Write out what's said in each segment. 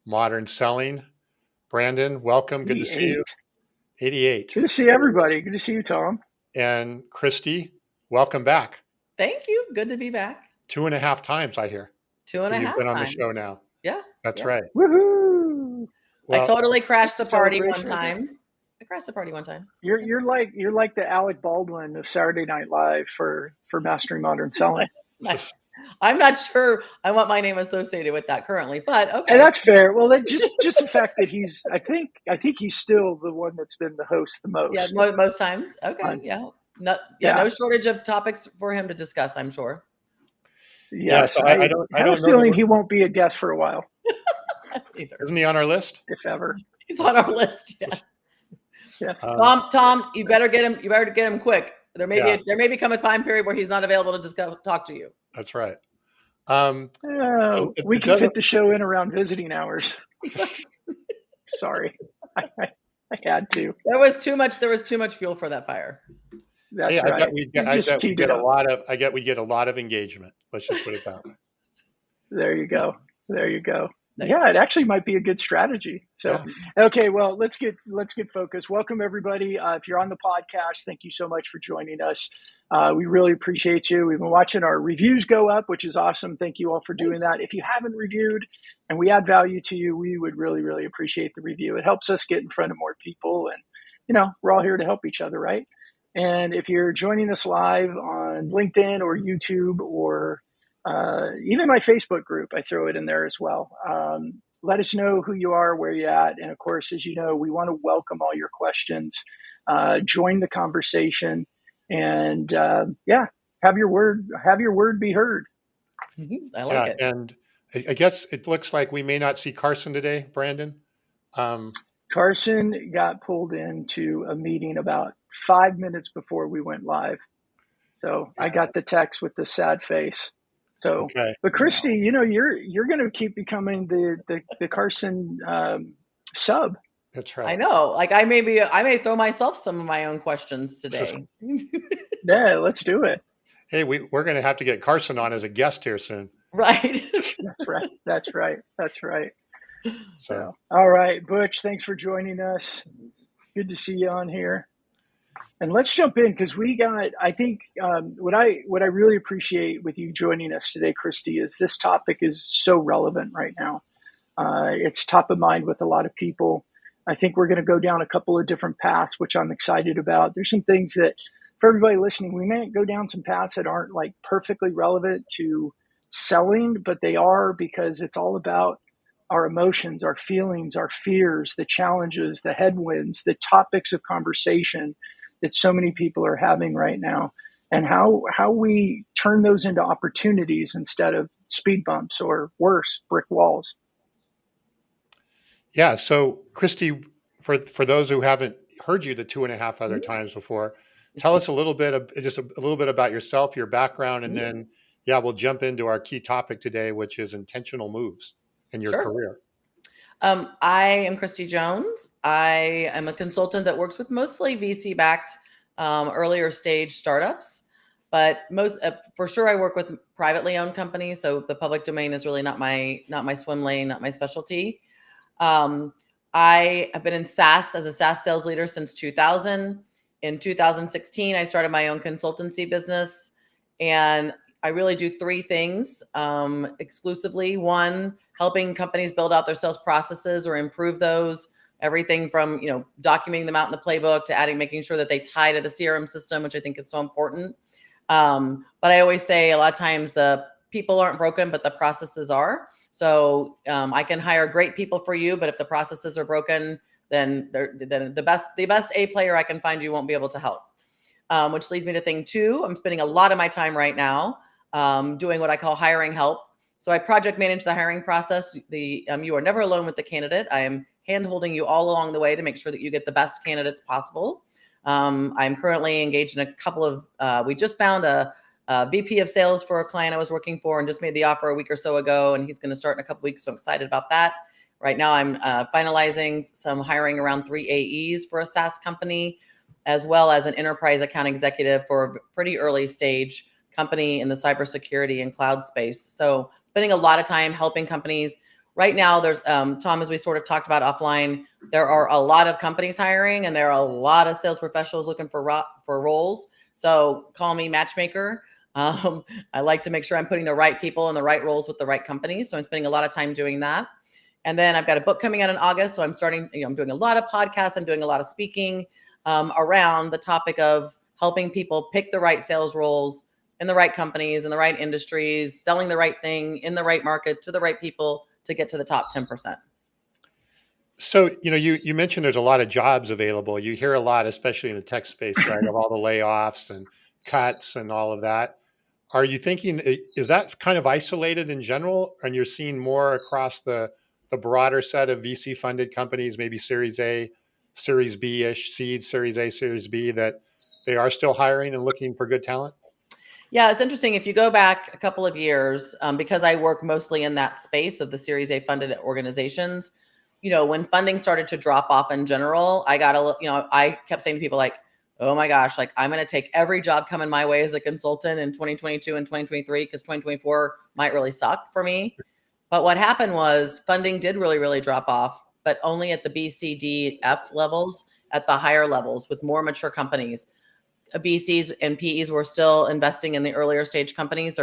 Modern Selling. Brandon, welcome. Good to see you. 88. Good to see everybody. Good to see you, Tom. And Kristie, welcome back. Thank you. Good to be back. 2.5 times, I hear. 2.5 You've been on the show now. Yeah. That's right. Woohoo! Well, I totally crashed the party one time. You're like the Alec Baldwin of Saturday Night Live for Mastering Modern Selling. Nice. I'm not sure I want my name associated with that currently, but okay. And that's fair. Well, just the fact that he's, I think he's still the one that's been the host the most. Yeah, most times. Okay, no shortage of topics for him to discuss, I'm sure. Yes, so I have a feeling he won't be a guest for a while. Either. Isn't he on our list? If ever. He's on our list. Yeah. Yes. Tom, you better get him. You better get him quick. There may become a time period where he's not available to just talk to you. That's right. We can fit the show in around visiting hours. Sorry, I had to. There was too much fuel for that fire. That's right. I bet we get a lot of engagement. Let's just put it that way. There you go. Nice. Yeah, it actually might be a good strategy. So, Okay, well, let's get focused. Welcome everybody. If you're on the podcast, thank you so much for joining us. We really appreciate you. We've been watching our reviews go up, which is awesome. Thank you all for doing that. If you haven't reviewed and we add value to you, we would really, really appreciate the review. It helps us get in front of more people, and we're all here to help each other, right? And if you're joining us live on LinkedIn or YouTube or even my Facebook group, I throw it in there as well. Let us know who you are, where you're at. And of course, as you know, we want to welcome all your questions, join the conversation, and have your word be heard. I like it. And I guess it looks like we may not see Carson today, Brandon. Carson got pulled into a meeting about 5 minutes before we went live. So I got the text with the sad face. So, okay. But Kristie, you're going to keep becoming the Carson sub. That's right. I know. Like I may throw myself some of my own questions today. Yeah, let's do it. Hey, we're going to have to get Carson on as a guest here soon. Right. That's right. So, all right, Butch, thanks for joining us. Good to see you on here. And let's jump in because I think what I really appreciate with you joining us today, Kristie, is this topic is so relevant right now. It's top of mind with a lot of people. I think we're going to go down a couple of different paths, which I'm excited about. There's some things that, for everybody listening, we may go down some paths that aren't like perfectly relevant to selling, but they are because it's all about our emotions, our feelings, our fears, the challenges, the headwinds, the topics of conversation that so many people are having right now, and how we turn those into opportunities instead of speed bumps or worse, brick walls. Yeah. So Kristie, for those who haven't heard you the 2.5 other times before, tell us a little bit about yourself, your background, and then we'll jump into our key topic today, which is intentional moves in your career. I am Kristie Jones. I am a consultant that works with mostly VC-backed earlier stage startups, but for sure I work with privately owned companies. So the public domain is really not my swim lane, not my specialty. I have been in SaaS as a SaaS sales leader since 2000. In 2016, I started my own consultancy business, and I really do 3 things exclusively. One, helping companies build out their sales processes or improve those. Everything from documenting them out in the playbook to making sure that they tie to the CRM system, which I think is so important. But I always say a lot of times the people aren't broken, but the processes are. So I can hire great people for you, but if the processes are broken, then the best A player I can find you won't be able to help. Which leads me to thing 2. I'm spending a lot of my time right now doing what I call hiring help. So I project manage the hiring process. You are never alone with the candidate. I am hand-holding you all along the way to make sure that you get the best candidates possible. I'm currently engaged in a couple of, we just found a VP of sales for a client I was working for and just made the offer a week or so ago, and he's going to start in a couple weeks. So I'm excited about that. Right now I'm finalizing some hiring around 3 AEs for a SaaS company, as well as an enterprise account executive for a pretty early stage company in the cybersecurity and cloud space. So spending a lot of time helping companies right now there's, Tom, as we sort of talked about offline, there are a lot of companies hiring and there are a lot of sales professionals looking for roles. So call me matchmaker. I like to make sure I'm putting the right people in the right roles with the right companies. So I'm spending a lot of time doing that. And then I've got a book coming out in August. So I'm starting, I'm doing a lot of podcasts. I'm doing a lot of speaking around the topic of helping people pick the right sales roles in the right companies, in the right industries, selling the right thing in the right market to the right people to get to the top 10%. So, you mentioned there's a lot of jobs available. You hear a lot, especially in the tech space, right, of all the layoffs and cuts and all of that. Are you thinking, is that kind of isolated in general, and you're seeing more across the broader set of VC funded companies, maybe Series A, Series B ish, seed, Series A, Series B, that they are still hiring and looking for good talent? Yeah, it's interesting. If you go back a couple of years, because I work mostly in that space of the Series A funded organizations, when funding started to drop off in general, I got I kept saying to people like, oh my gosh, like I'm going to take every job coming my way as a consultant in 2022 and 2023 because 2024 might really suck for me. But what happened was funding did really, really drop off, but only at the B, C, D, F levels, at the higher levels with more mature companies. VCs and PEs were still investing in the earlier stage companies.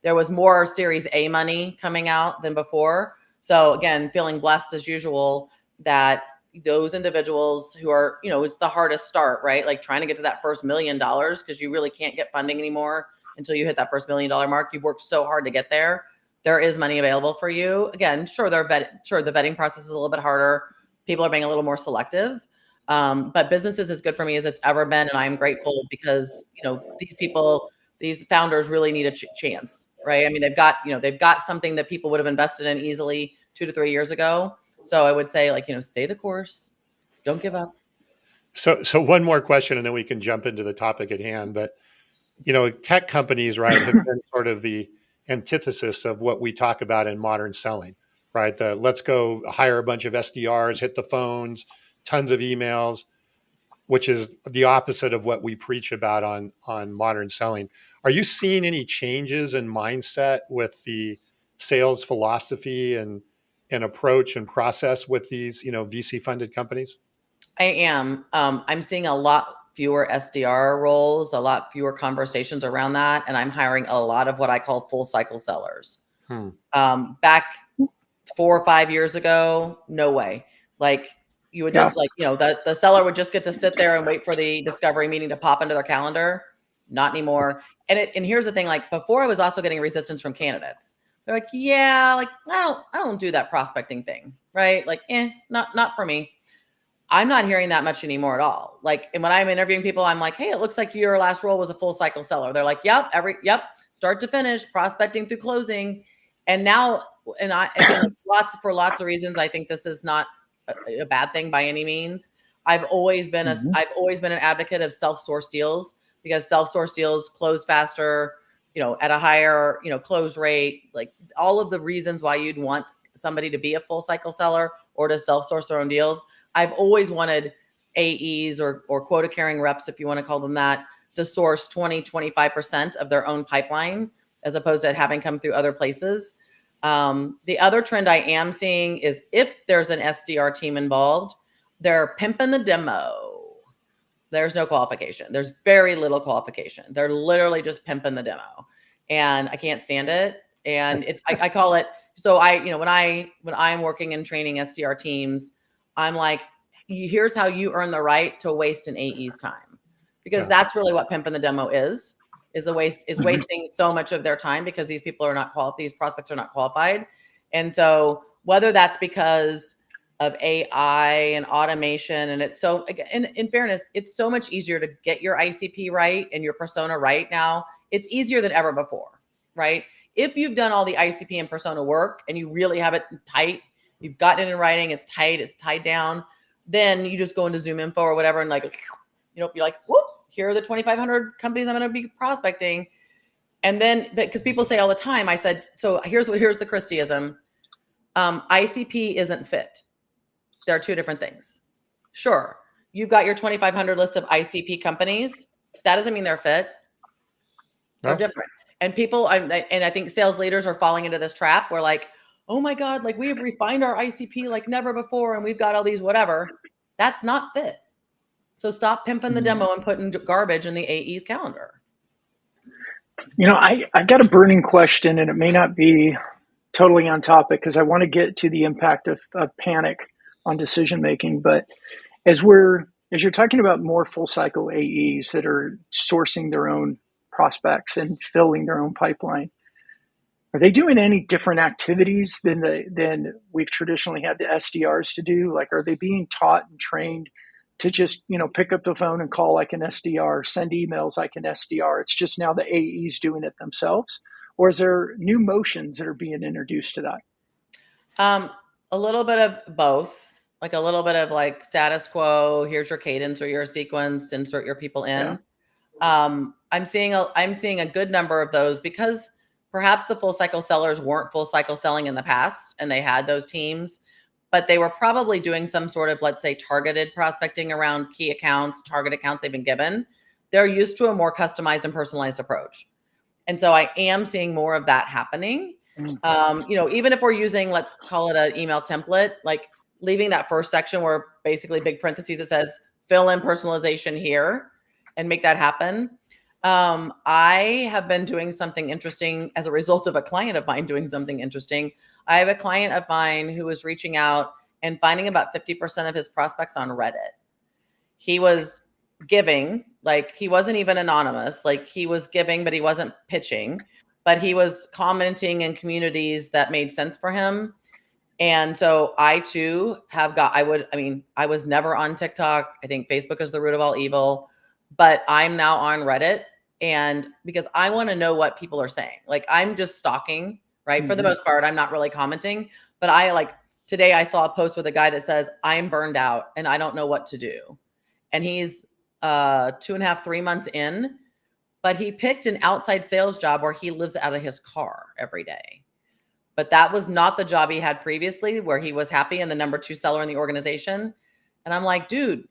There was more Series A money coming out than before. So again, feeling blessed as usual that those individuals who are, it's the hardest start, right? Like trying to get to that first $1 million because you really can't get funding anymore until you hit that first $1 million mark. You've worked so hard to get there. There is money available for you. Again, sure, the vetting process is a little bit harder. People are being a little more selective. But business is as good for me as it's ever been. And I'm grateful because, these founders really need a chance, right? I mean, they've got something that people would have invested in easily 2 to 3 years ago. So I would say stay the course, don't give up. So one more question and then we can jump into the topic at hand. But, tech companies, right, have been sort of the antithesis of what we talk about in modern selling, right? Let's go hire a bunch of SDRs, hit the phones, tons of emails, which is the opposite of what we preach about on modern selling. Are you seeing any changes in mindset with the sales philosophy and approach and process with these, VC funded companies? I am. I'm seeing a lot fewer SDR roles, a lot fewer conversations around that. And I'm hiring a lot of what I call full cycle sellers. Back 4 or 5 years ago, no way. Like you would just the seller would just get to sit there and wait for the discovery meeting to pop into their calendar. Not anymore. And here's the thing, like before I was also getting resistance from candidates. They're like, yeah, like I don't do that prospecting thing. Right. Like, not for me. I'm not hearing that much anymore at all. Like, and when I'm interviewing people, I'm like, hey, it looks like your last role was a full cycle seller. They're like, yep, start to finish, prospecting through closing. And now, again, for lots of reasons, I think this is not a bad thing by any means. I've always been an advocate of self-source deals because self-source deals close faster, at a higher, close rate, like all of the reasons why you'd want somebody to be a full cycle seller or to self-source their own deals. I've always wanted AEs or quota carrying reps, if you want to call them that, to source 20-25% of their own pipeline as opposed to having come through other places. The other trend I am seeing is if there's an SDR team involved, they're pimping the demo. There's no qualification. There's very little qualification. They're literally just pimping the demo. And I can't stand it. And I call it, so when I'm working and training SDR teams, I'm like, here's how you earn the right to waste an AE's time. Because that's really what pimping the demo is wasting so much of their time because these people are not these prospects are not qualified. And so whether that's because of AI and automation, and it's so, in fairness, it's so much easier to get your ICP right and your persona right now. It's easier than ever before, right? If you've done all the ICP and persona work and you really have it tight, you've gotten it in writing, it's tight, it's tied down, then you just go into Zoom info or whatever and you're like, whoop, here are the 2,500 companies I'm going to be prospecting. And then, because people say all the time, I said, so here's the Kristieism. ICP isn't fit. There are two different things. Sure, you've got your 2,500 list of ICP companies. That doesn't mean they're fit. They're different. And people, and I think sales leaders are falling into this trap where like, oh my God, like we have refined our ICP like never before. And we've got all these whatever. That's not fit. So stop pimping the demo and putting garbage in the AE's calendar. I've got a burning question, and it may not be totally on topic because I want to get to the impact of panic on decision making. But as you're talking about more full cycle AEs that are sourcing their own prospects and filling their own pipeline, are they doing any different activities than we've traditionally had the SDRs to do? Like, are they being taught and trained to just, pick up the phone and call like an SDR, send emails like an SDR? It's just now the AEs doing it themselves? Or is there new motions that are being introduced to that? A little bit of both, like a little bit of like status quo. Here's your cadence or your sequence, insert your people in. Yeah. I'm seeing a good number of those because perhaps the full cycle sellers weren't full cycle selling in the past and they had those teams, but they were probably doing some sort of, let's say, targeted prospecting around key accounts, target accounts they've been given. They're used to a more customized and personalized approach. And so I am seeing more of that happening. Even if we're using, let's call it an email template, like leaving that first section where basically big parentheses, it says fill in personalization here and make that happen. I have been doing something interesting as a result of a client of mine doing something interesting. I have a client of mine who was reaching out and finding about 50% of his prospects on Reddit. He was giving, like he wasn't even anonymous, like he was giving, but he wasn't pitching, but he was commenting in communities that made sense for him. And so I too I was never on TikTok. I think Facebook is the root of all evil, but I'm now on Reddit. And because I want to know what people are saying, like I'm just stalking, right? For the most part, I'm not really commenting, but today I saw a post with a guy that says, I'm burned out and I don't know what to do. And he's 2.5, 3 months in, but he picked an outside sales job where he lives out of his car every day. But that was not the job he had previously, where he was happy and the number 2 seller in the organization. And I'm like, dude,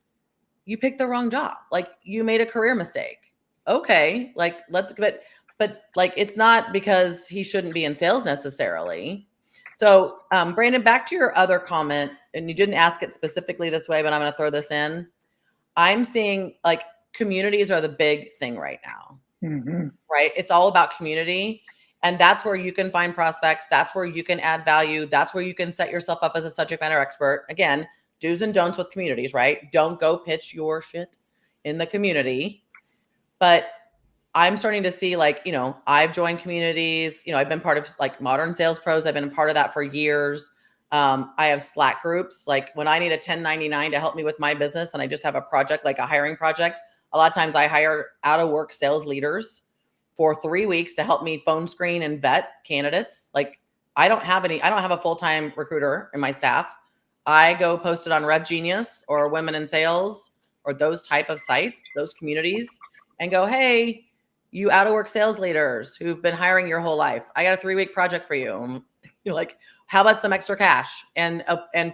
you picked the wrong job. Like you made a career mistake. Okay. Like let's give it, but like, it's not because he shouldn't be in sales necessarily. So Brandon, back to your other comment, and you didn't ask it specifically this way, but I'm going to throw this in. I'm seeing like communities are the big thing right now, right? It's all about community. And that's where you can find prospects. That's where you can add value. That's where you can set yourself up as a subject matter expert. Again, do's and don'ts with communities, right? Don't go pitch your shit in the community. But I'm starting to see I've joined communities, I've been part of like Modern Sales Pros. I've been a part of that for years. I have Slack groups. Like when I need a 1099 to help me with my business and I just have a project, like a hiring project, a lot of times I hire out of work sales leaders for 3 weeks to help me phone screen and vet candidates. Like I don't have a full-time recruiter in my staff. I go post it on Rev Genius or Women in Sales or those type of sites, those communities, and go, hey, you out of work sales leaders who've been hiring your whole life, I got a 3-week project for you. You're like, how about some extra cash and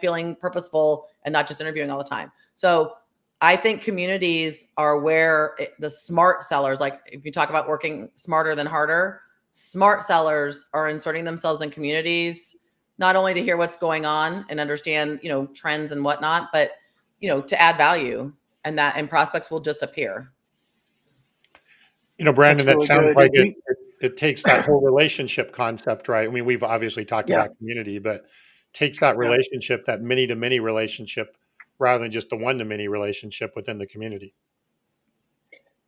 feeling purposeful and not just interviewing all the time. So I think communities are where the smart sellers, like if you talk about working smarter than harder, smart sellers are inserting themselves in communities, not only to hear what's going on and understand, trends and whatnot, but, to add value, and prospects will just appear. Brandon, that sounds like it takes that whole relationship concept, right? I mean, we've obviously talked about community, but takes that relationship, that many to many relationship, rather than just the one to many relationship within the community.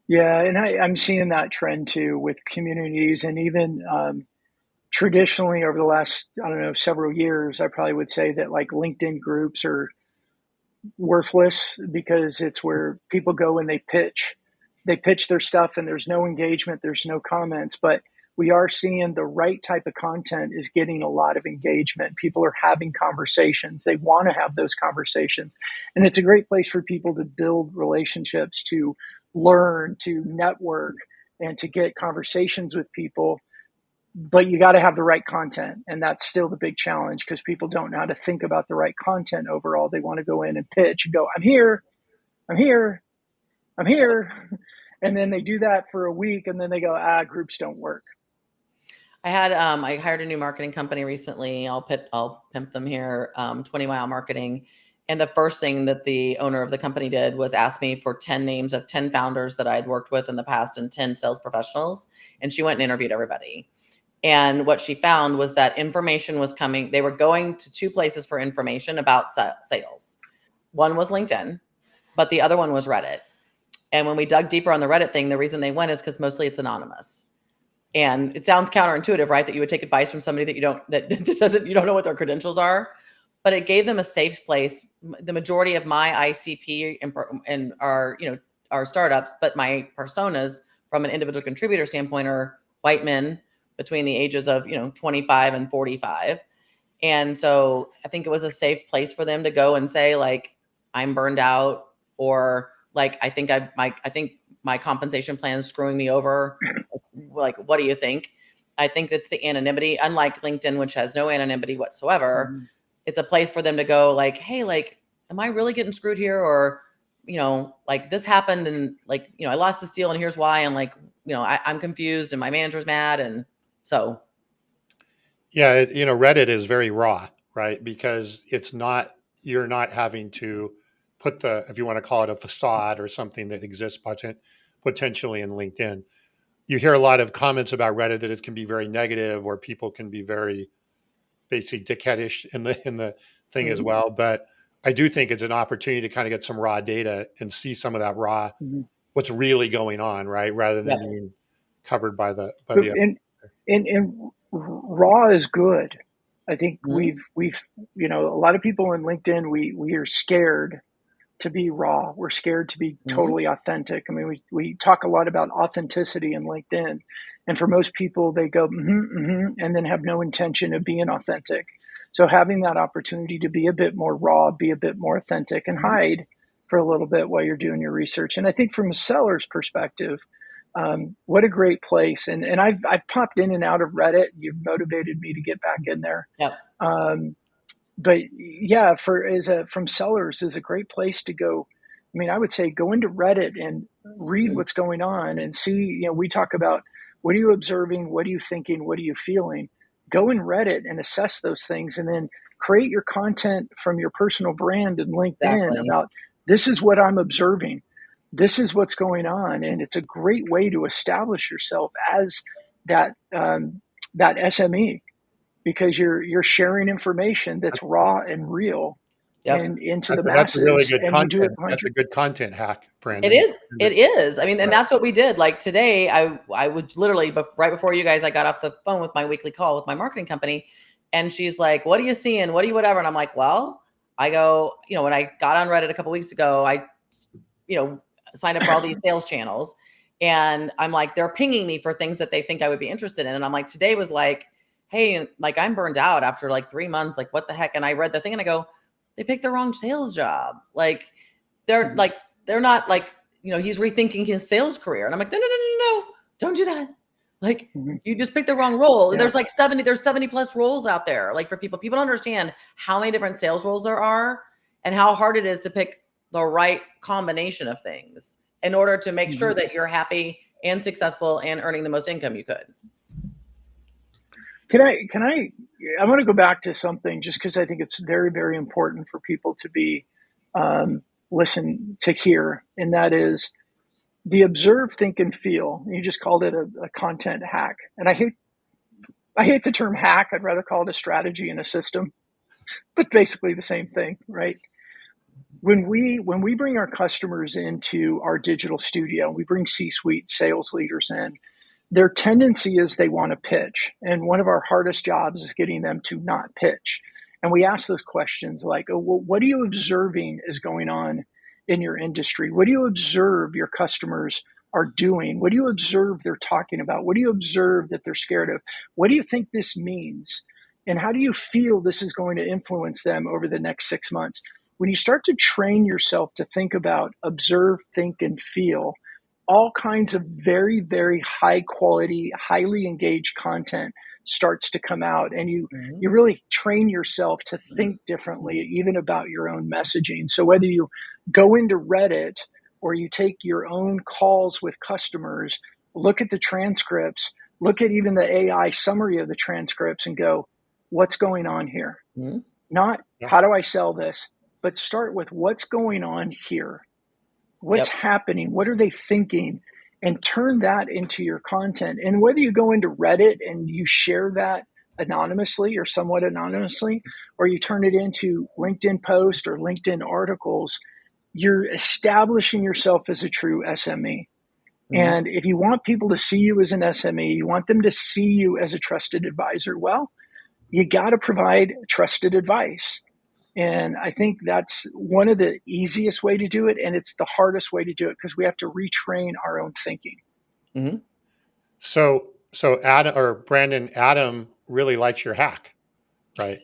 Yeah. And I'm seeing that trend too with communities, and even traditionally over the last, several years, I probably would say that like LinkedIn groups are worthless because it's where people go and they pitch their stuff and there's no engagement, there's no comments. But we are seeing the right type of content is getting a lot of engagement. People are having conversations. They want to have those conversations. And it's a great place for people to build relationships, to learn, to network, and to get conversations with people. But you got to have the right content. And that's still the big challenge because people don't know how to think about the right content overall. They want to go in and pitch and go, I'm here. And then they do that for a week and then they go, groups don't work. I hired a new marketing company recently. I'll pimp them here, 20 Mile Marketing. And the first thing that the owner of the company did was ask me for 10 names of 10 founders that I'd worked with in the past and 10 sales professionals. And she went and interviewed everybody. And what she found was that information was coming. They were going to two places for information about sales. One was LinkedIn, but the other one was Reddit. And when we dug deeper on the Reddit thing, the reason they went is because mostly it's anonymous. And it sounds counterintuitive, right? That you would take advice from somebody that you don't know what their credentials are, but it gave them a safe place. The majority of my ICP and our startups, but my personas from an individual contributor standpoint are white men between the ages of, 25 and 45. And so I think it was a safe place for them to go and say, like, I'm burned out, or like, I think my compensation plan is screwing me over. Like, what do you think? I think it's the anonymity, unlike LinkedIn, which has no anonymity whatsoever. Mm-hmm. It's a place for them to go like, hey, like, am I really getting screwed here? Or, like this happened and like, I lost this deal and here's why. And like, I'm confused and my manager's mad. And so. Yeah. Reddit is very raw, right? Because you're not having to put if you want to call it a facade or something that exists potentially in LinkedIn. You hear a lot of comments about Reddit that it can be very negative, or people can be very basically dickheadish in the thing mm-hmm. as well. But I do think it's an opportunity to kind of get some raw data and see some of that raw, mm-hmm. what's really going on, right? Rather than being covered by the. And raw is good. I think mm-hmm. we've a lot of people in LinkedIn, we are scared to be raw. We're scared to be totally mm-hmm. authentic. I mean, we talk a lot about authenticity in LinkedIn, and for most people, they go mm-hmm, mm-hmm, and then have no intention of being authentic. So having that opportunity to be a bit more raw, be a bit more authentic, and hide for a little bit while you're doing your research. And I think from a seller's perspective, what a great place. And I've popped in and out of Reddit. You've motivated me to get back in there. Yep. But yeah, from sellers is a great place to go. I mean, I would say go into Reddit and read what's going on and see, we talk about what are you observing? What are you thinking? What are you feeling? Go in Reddit and assess those things, and then create your content from your personal brand and LinkedIn about this is what I'm observing. This is what's going on. And it's a great way to establish yourself as that SME. Because you're sharing information that's raw and real and into the masses. That's a really good content. That's a good content hack, Brandon. It is. I mean, and that's what we did. Like today, I would literally, right before you guys, I got off the phone with my weekly call with my marketing company, and she's like, "What are you seeing? What are you whatever?" And I'm like, "Well," I go, when I got on Reddit a couple weeks ago, I, signed up for all these sales channels, and I'm like, they're pinging me for things that they think I would be interested in, and I'm like, today was like, hey, like I'm burned out after like 3 months, like what the heck? And I read the thing and I go, they picked the wrong sales job. Like they're not like, he's rethinking his sales career. And I'm like, no, don't do that. Like you just picked the wrong role. Yeah. There's 70 plus roles out there. Like for people don't understand how many different sales roles there are and how hard it is to pick the right combination of things in order to make sure that you're happy and successful and earning the most income you could. I want to go back to something just because I think it's very, very important for people to be listen to hear. And that is the observe, think, and feel. You just called it a content hack. And I hate the term hack. I'd rather call it a strategy and a system, but basically the same thing, right? When we bring our customers into our digital studio, we bring C-suite sales leaders in, their tendency is they want to pitch. And one of our hardest jobs is getting them to not pitch. And we ask those questions like, oh, well, what are you observing is going on in your industry? What do you observe your customers are doing? What do you observe they're talking about? What do you observe that they're scared of? What do you think this means? And how do you feel this is going to influence them over the next 6 months? When you start to train yourself to think about observe, think, and feel, all kinds of very, very high quality, highly engaged content starts to come out, and you really train yourself to think differently, even about your own messaging. So whether you go into Reddit or you take your own calls with customers, look at the transcripts, look at even the AI summary of the transcripts and go, what's going on here? Mm-hmm. Not how do I sell this, but start with what's going on here. What's happening? What are they thinking? And turn that into your content. And whether you go into Reddit and you share that anonymously or somewhat anonymously, or you turn it into LinkedIn posts or LinkedIn articles, you're establishing yourself as a true SME. Mm-hmm. And if you want people to see you as an SME, you want them to see you as a trusted advisor, well, you got to provide trusted advice. And I think that's one of the easiest way to do it. And it's the hardest way to do it because we have to retrain our own thinking. Mm-hmm. So Adam or Brandon, Adam really likes your hack, right?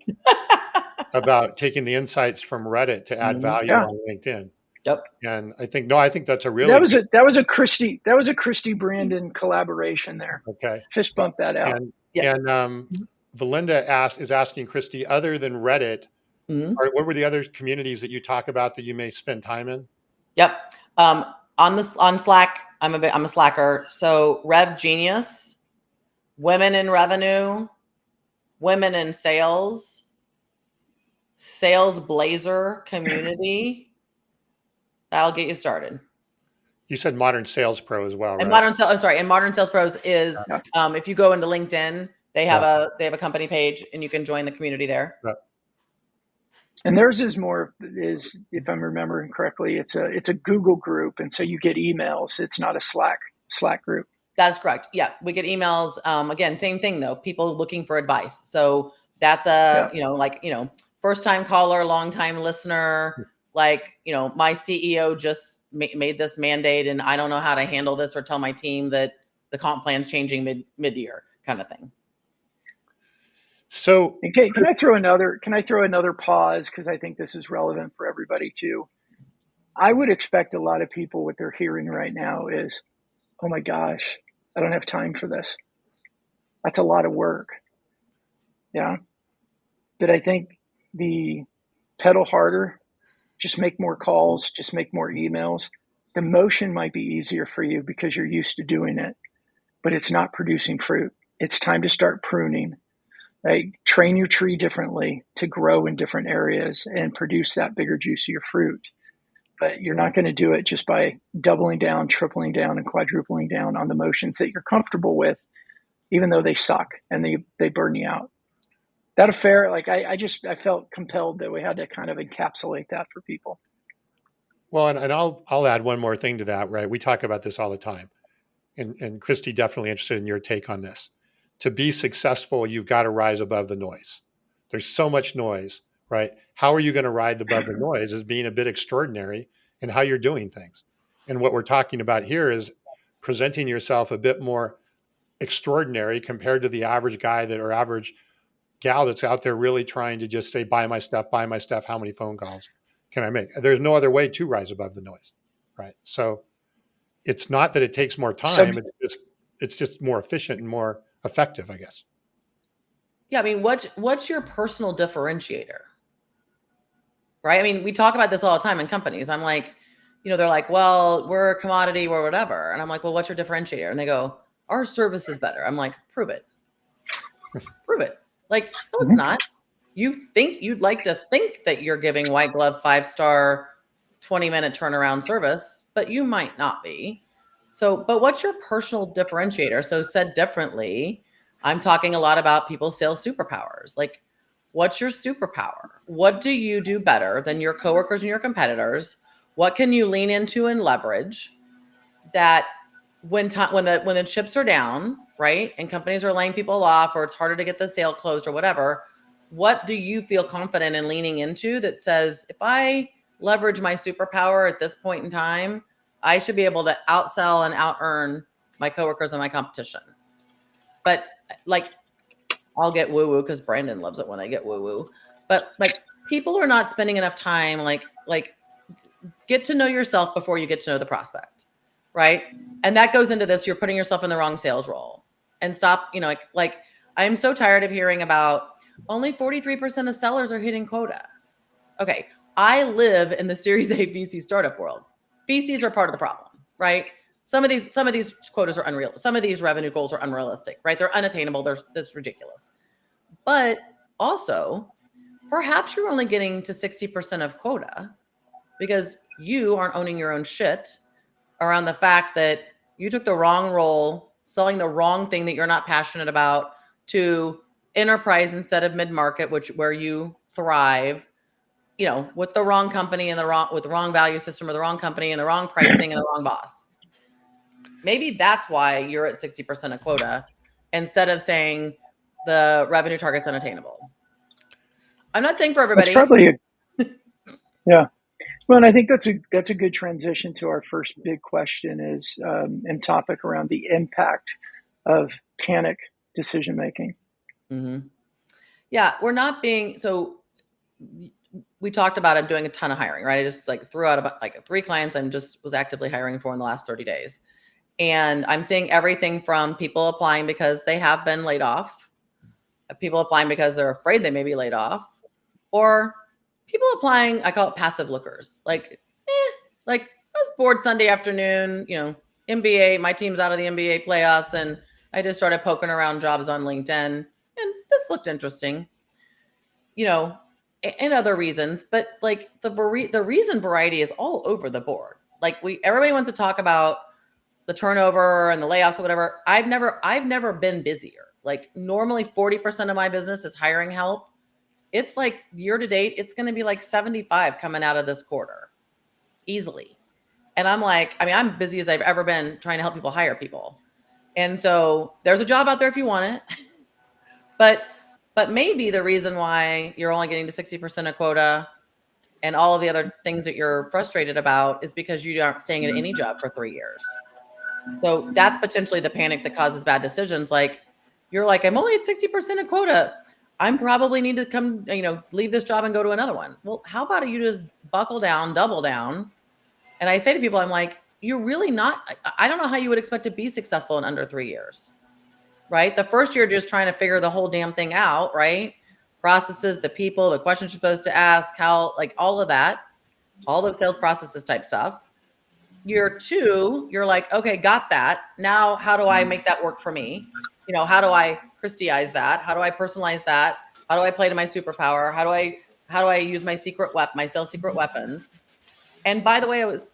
About taking the insights from Reddit to add value on LinkedIn. Yep. And I think that's a really that was a Kristie Brandon collaboration there. Okay. Fist bump that out. And Valinda is asking Kristie, other than Reddit, what were the other communities that you talk about that you may spend time in? Yep. On Slack, I'm a Slacker. So Rev Genius, Women in Revenue, Women in Sales, Sales Blazer community. That'll get you started. You said Modern Sales Pro as well, right? And Modern Sales Pros is if you go into LinkedIn, they have a company page and you can join the community there. Right. And theirs is if I'm remembering correctly, it's a Google group, and so you get emails. It's not a Slack group. That's correct. Yeah, we get emails. Again, same thing though. People looking for advice. So that's first time caller, long time listener. Like, my CEO just made this mandate, and I don't know how to handle this or tell my team that the comp plan's changing mid-year, kind of thing. So okay, can I throw another pause, because I think this is relevant for everybody too. I would expect a lot of people, what they're hearing right now is, oh my gosh, I don't have time for this. That's a lot of work. Yeah. But I think the pedal harder, just make more calls, just make more emails. The motion might be easier for you because you're used to doing it, but it's not producing fruit. It's time to start pruning. Right? Train your tree differently to grow in different areas and produce that bigger, juicier fruit. But you're not going to do it just by doubling down, tripling down, and quadrupling down on the motions that you're comfortable with, even though they suck and they burn you out. That affair, I felt compelled that we had to kind of encapsulate that for people. Well, and I'll add one more thing to that, right? We talk about this all the time. And Kristie, definitely interested in your take on this. To be successful, you've got to rise above the noise. There's so much noise, right? How are you going to ride above the noise is being a bit extraordinary in how you're doing things. And what we're talking about here is presenting yourself a bit more extraordinary compared to the average guy or average gal that's out there really trying to just say, buy my stuff, how many phone calls can I make? There's no other way to rise above the noise, right? So it's not that it takes more time, it's just more efficient and more effective, I guess. Yeah, I mean, what's your personal differentiator? Right? I mean, we talk about this all the time in companies. I'm like, they're like, well, we're a commodity or whatever. And I'm like, well, what's your differentiator? And they go, our service is better. I'm like, prove it. Prove it. Like, no, it's not. You'd like to think that you're giving white glove 5-star 20-minute turnaround service, but you might not be. So, but what's your personal differentiator? So said differently, I'm talking a lot about people's sales superpowers. Like, what's your superpower? What do you do better than your coworkers and your competitors? What can you lean into and leverage that when the chips are down, right? And companies are laying people off, or it's harder to get the sale closed or whatever. What do you feel confident in leaning into that says, if I leverage my superpower at this point in time, I should be able to outsell and out-earn my coworkers and my competition. But I'll get woo-woo because Brandon loves it when I get woo-woo. But people are not spending enough time, get to know yourself before you get to know the prospect, right? And that goes into this, you're putting yourself in the wrong sales role. And stop, I'm so tired of hearing about only 43% of sellers are hitting quota. Okay, I live in the Series A VC startup world. VCs are part of the problem, right? some of these quotas are unreal. Some of these revenue goals are unrealistic, right? They're unattainable. That's ridiculous. But also, perhaps you're only getting to 60% of quota because you aren't owning your own shit around the fact that you took the wrong role, selling the wrong thing that you're not passionate about, to enterprise instead of mid-market, where you thrive, with the wrong company and with the wrong value system, or the wrong company and the wrong pricing and the wrong boss. Maybe that's why you're at 60% of quota instead of saying the revenue target's unattainable. I'm not saying for everybody. That's probably yeah. Well, and I think that's a good transition to our first big question is and topic around the impact of panic decision making. Mm-hmm. Yeah, we're not being so. We talked about I'm doing a ton of hiring, right? I just threw out about 3 clients I'm was actively hiring for in the last 30 days. And I'm seeing everything from people applying because they have been laid off, people applying because they're afraid they may be laid off, or people applying, I call it passive lookers. I was bored Sunday afternoon, NBA, my team's out of the NBA playoffs, and I just started poking around jobs on LinkedIn, and this looked interesting, and other reasons. But the reason variety is all over the board. Everybody wants to talk about the turnover and the layoffs or whatever. I've never been busier. Normally 40% of my business is hiring help. It's year to date, it's going to be 75 coming out of this quarter easily. And I'm busy as I've ever been trying to help people hire people. And so there's a job out there if you want it, but maybe the reason why you're only getting to 60% of quota and all of the other things that you're frustrated about is because you aren't staying at any job for 3 years. So that's potentially the panic that causes bad decisions. You're I'm only at 60% of quota. I'm probably need to come, leave this job and go to another one. Well, how about you just buckle down, double down? And I say to people, I'm you're really not, I don't know how you would expect to be successful in under 3 years, right? The first year, just trying to figure the whole damn thing out, right? Processes, the people, the questions you're supposed to ask, how, all of that, all the sales processes type stuff. Year 2, you're okay, got that. Now, how do I make that work for me? How do I Christieize that? How do I personalize that? How do I play to my superpower? How do I use my my sales secret weapons? And by the way, it was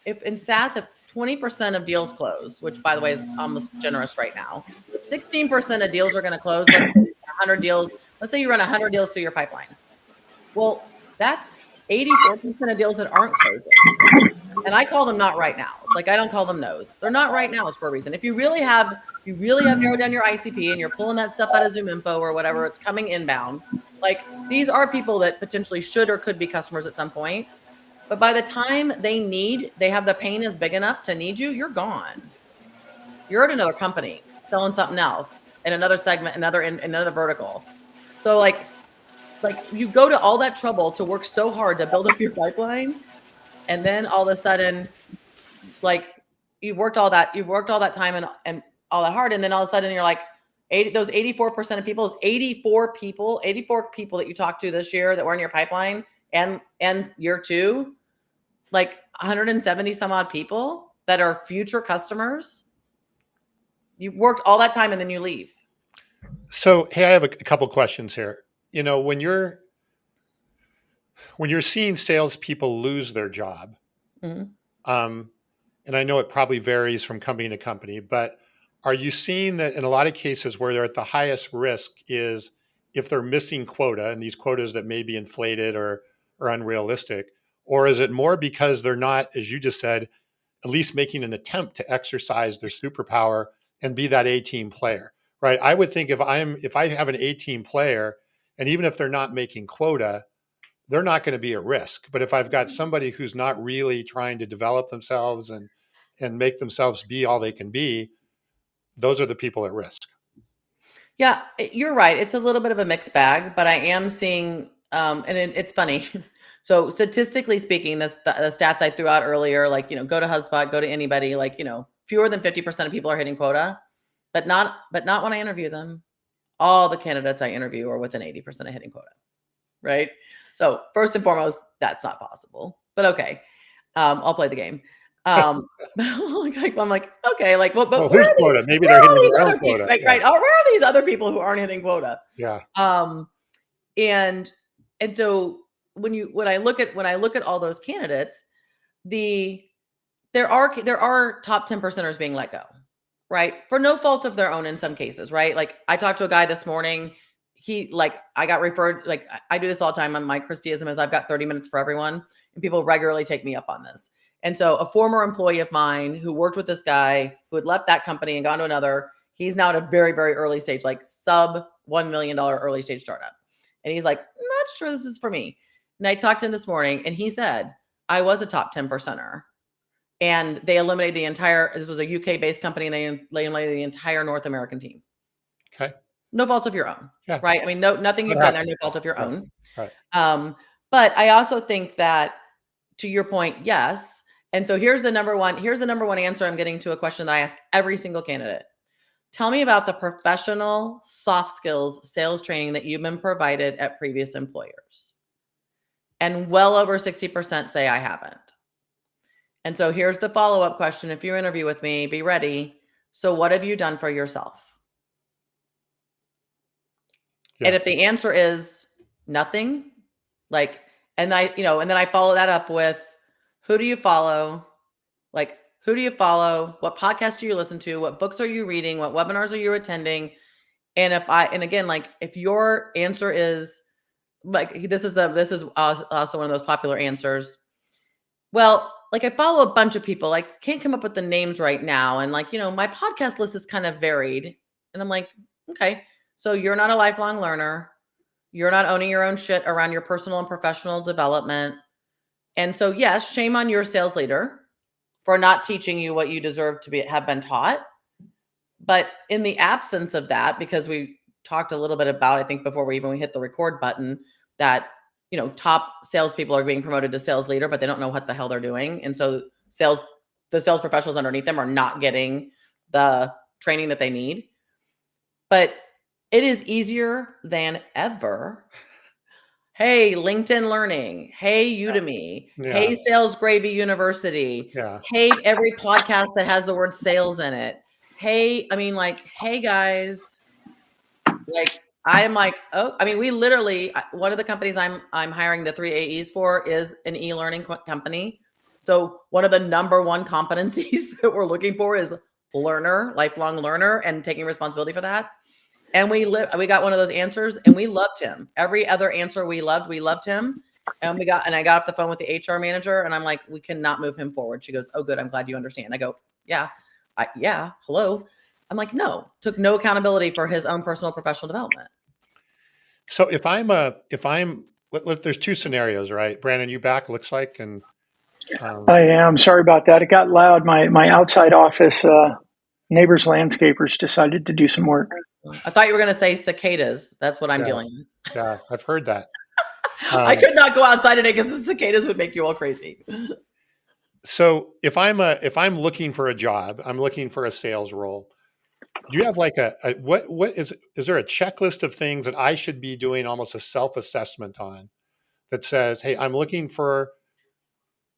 if in SaaS, if 20% of deals close, which by the way is almost generous right now, 16% of deals are going to close. Let's say 100 deals. Let's say you run 100 deals through your pipeline. Well, that's 84% of deals that aren't closing. And I call them not right nows. I don't call them no's. They're not right nows for a reason. If you really have narrowed down your ICP and you're pulling that stuff out of Zoom Info or whatever, it's coming inbound. These are people that potentially should or could be customers at some point. But by the time they have the pain is big enough to need you, you're gone. You're at another company selling something else in another segment, another vertical. So you go to all that trouble to work so hard to build up your pipeline. And then all of a sudden, you've worked all that time and all that hard. And then all of a sudden you're those 84% of people, 84 people that you talked to this year that were in your pipeline and year 2, 170 some odd people that are future customers. You worked all that time and then you leave. So, hey, I have a couple questions here. When you're seeing salespeople lose their job, mm-hmm. And I know it probably varies from company to company, but are you seeing that in a lot of cases where they're at the highest risk is if they're missing quota and these quotas that may be inflated or unrealistic, or is it more because they're not, as you just said, at least making an attempt to exercise their superpower and be that A-team player, right? I would think if I have an A-team player, and even if they're not making quota, they're not going to be at risk. But if I've got somebody who's not really trying to develop themselves and make themselves be all they can be, those are the people at risk. Yeah, you're right. It's a little bit of a mixed bag, but I am seeing, and it's funny. So statistically speaking, the stats I threw out earlier, go to HubSpot, go to anybody, fewer than 50% of people are hitting quota, but not when I interview them. All the candidates I interview are within 80% of hitting quota, right? So first and foremost, that's not possible, but okay. I'll play the game. I'm like, okay, like, well, but Well, where whose are these, quota? Maybe where they're are all hitting these their own other people? quota. Right, Yeah. right. Oh, where are these other people who aren't hitting quota? Yeah. And so when I look at all those candidates, there are top 10 percenters being let go, right? For no fault of their own in some cases, right? Like I talked to a guy this morning. I got referred, like I do this all the time. My Christieism is I've got 30 minutes for everyone, and people regularly take me up on this. And so a former employee of mine who worked with this guy who had left that company and gone to another, he's now at a very, very early stage, like sub $1 million early stage startup. And he's like, I'm not sure this is for me. And I talked to him this morning and he said, I was a top 10 percenter. And they eliminated this was a UK based company, and they eliminated the entire North American team. Okay. No fault of your own. Yeah. Right. I mean, nothing you've done there, no fault of your own. Right. But I also think that, to your point, yes. And so here's the number one answer I'm getting to a question that I ask every single candidate. Tell me about the professional soft skills sales training that you've been provided at previous employers. And well over 60% say I haven't. And so here's the follow-up question. If you interview with me, be ready. So what have you done for yourself? Yeah. And if the answer is nothing, like, and then I follow that up with, who do you follow? Like, who do you follow? What podcast do you listen to? What books are you reading? What webinars are you attending? And again, like if your answer is like, this is also one of those popular answers. Well, like I follow a bunch of people. I can't come up with the names right now. And like, my podcast list is kind of varied. And I'm like, okay, so you're not a lifelong learner. You're not owning your own shit around your personal and professional development. And so, yes, shame on your sales leader for not teaching you what you deserve to have been taught. But in the absence of that, because we talked a little bit about, I think before we hit the record button, that top salespeople are being promoted to sales leader, but they don't know what the hell they're doing. And so the sales professionals underneath them are not getting the training that they need. But it is easier than ever. Hey, LinkedIn Learning. Hey, Udemy. Yeah. Hey, Sales Gravy University. Yeah. Hey, every podcast that has the word sales in it. Hey, hey guys. Like, I'm like, we literally, one of the companies I'm hiring the 3 AEs for is an e-learning company. So one of the number one competencies that we're looking for is lifelong learner, and taking responsibility for that. And we got one of those answers, and we loved him. Every other answer we loved him. And I got off the phone with the HR manager, and I'm like, we cannot move him forward. She goes, oh, good. I'm glad you understand. I go, yeah, hello. I'm like, no, took no accountability for his own personal professional development. So there's two scenarios, right? Brandon, you back, looks like, and I am. Sorry about that. It got loud. My outside office neighbors landscapers decided to do some work. I thought you were going to say cicadas. That's what I'm dealing with. Yeah, I've heard that. I could not go outside today because the cicadas would make you all crazy. So if I'm looking for a job, I'm looking for a sales role. Do you have like is there a checklist of things that I should be doing, almost a self-assessment on, that says, hey, I'm looking for,